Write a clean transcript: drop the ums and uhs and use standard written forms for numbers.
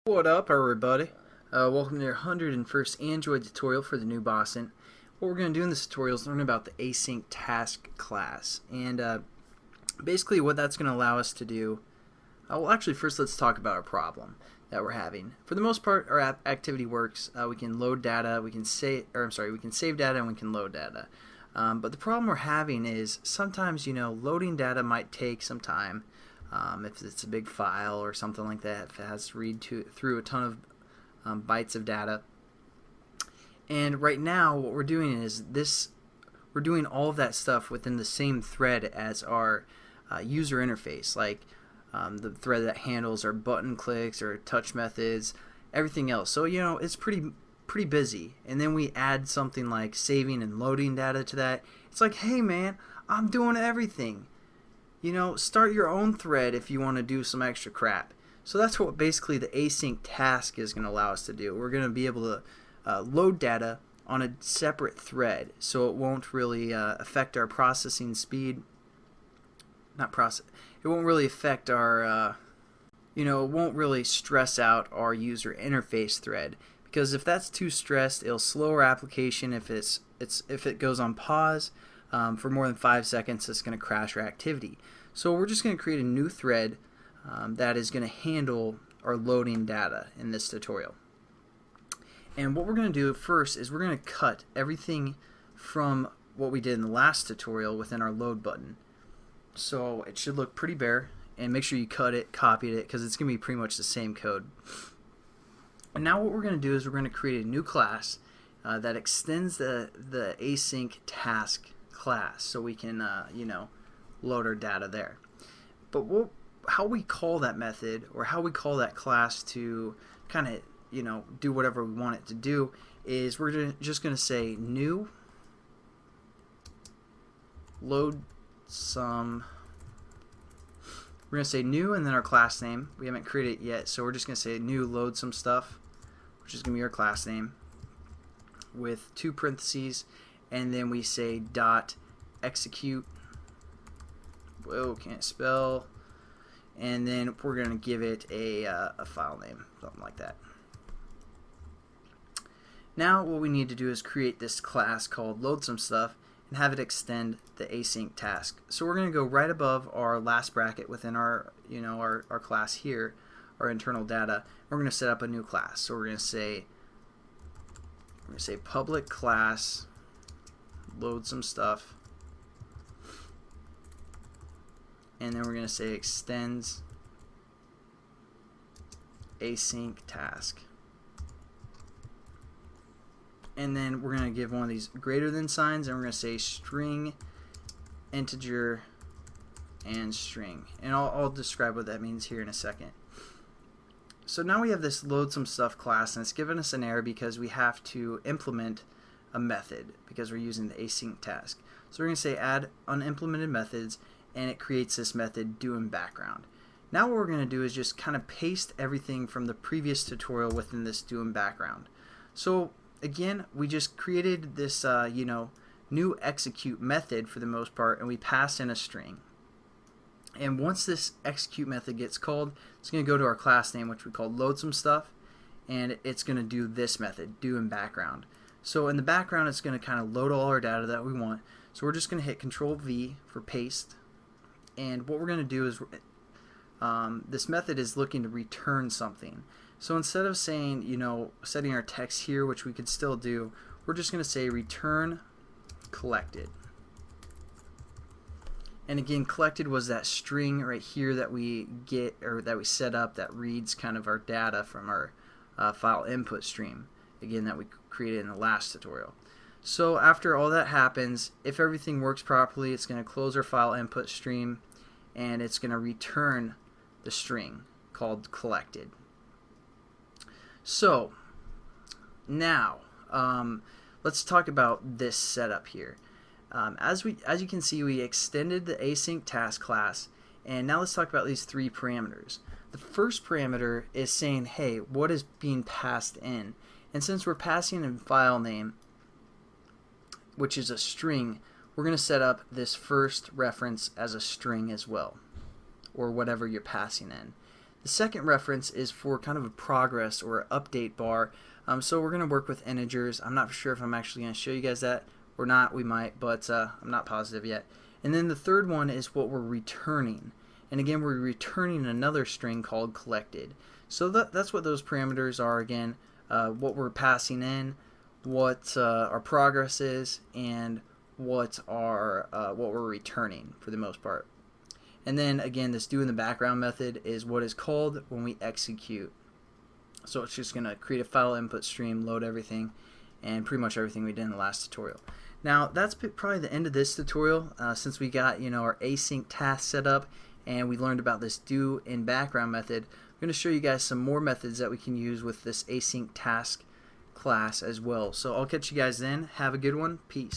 What up, everybody? Welcome to your 101st Android tutorial for the new Boston. What we're going to do in this tutorial is learn about the Async Task class. And basically what that's going to allow us to do, well actually first let's talk about our problem that we're having. For the most part our activity works. We can load data, we can save data, and we can load data. But the problem we're having is sometimes, loading data might take some time. If it's a big file or something like that, if it has to read through a ton of bytes of data. And right now what we're doing is we're doing all of that stuff within the same thread as our user interface, like the thread that handles our button clicks or touch methods, everything else. So it's pretty busy. And then we add something like saving and loading data to that. It's like, hey man, I'm doing everything. Start your own thread if you want to do some extra crap. So that's what basically the async task is going to allow us to do. We're going to be able to load data on a separate thread, so it won't really affect our processing speed. It won't really affect our, it won't really stress out our user interface thread, because if that's too stressed, it'll slow our application. If it goes on pause for more than 5 seconds, it's going to crash our activity. So we're just going to create a new thread that is going to handle our loading data in this tutorial. And what we're going to do first is we're going to cut everything from what we did in the last tutorial within our load button. So it should look pretty bare, and make sure you cut it, copied it, because it's going to be pretty much the same code. And now what we're going to do is we're going to create a new class that extends the async task class, so we can load our data there. But how we call that method, or how we call that class to kind of do whatever we want it to do, is we're just going to say new load some. We're going to say new and then our class name. We haven't created it yet, so we're just going to say new load some stuff, which is going to be our class name, with 2 parentheses, and then we say dot execute. Whoa, can't spell. And then we're going to give it a file name, something like that. Now what we need to do is create this class called load some stuff and have it extend the async task. So we're going to go right above our last bracket within our our class here, our internal data. We're going to set up a new class. So we're going to say public class load some stuff, and then we're going to say extends async task, and then we're going to give one of these greater than signs, and we're going to say string, integer, and string, and I'll describe what that means here in a second. So now we have this load some stuff class, and it's given us an error because we have to implement a method because we're using the async task. So we're going to say add unimplemented methods, and it creates this method do in background. Now what we're going to do is just kind of paste everything from the previous tutorial within this do in background. So again, we just created this new execute method for the most part, and we pass in a string. And once this execute method gets called, it's going to go to our class name, which we call load some stuff, and it's going to do this method do in background. So in the background, it's going to kind of load all our data that we want. So we're just going to hit Control V for paste, and what we're going to do is this method is looking to return something. So instead of saying setting our text here, which we could still do, we're just going to say return collected. And again, collected was that string right here that we get, or that we set up, that reads kind of our data from our file input stream, again, that we created in the last tutorial. So after all that happens, if everything works properly, it's going to close our file input stream, and it's going to return the string called collected. So now let's talk about this setup here. As you can see, we extended the async task class, and now let's talk about these 3 parameters. The first parameter is saying, hey, what is being passed in? And since we're passing in file name, which is a string, we're going to set up this first reference as a string as well, or whatever you're passing in. The The second reference is for kind of a progress or update bar. So we're going to work with integers. I'm not sure if I'm actually going to show you guys that or not. We might, but I'm not positive yet. And then the third one is what we're returning. And again, we're returning another string called collected. So that's what those parameters are again, what we're passing in, what our progress is, and what we're returning for the most part. And then again, this do in the background method is what is called when we execute. So it's just going to create a file input stream, load everything, and pretty much everything we did in the last tutorial. Now that's probably the end of this tutorial since we got our async task set up and we learned about this do in background method. I'm going to show you guys some more methods that we can use with this async task class as well. So I'll catch you guys then. Have a good one. Peace.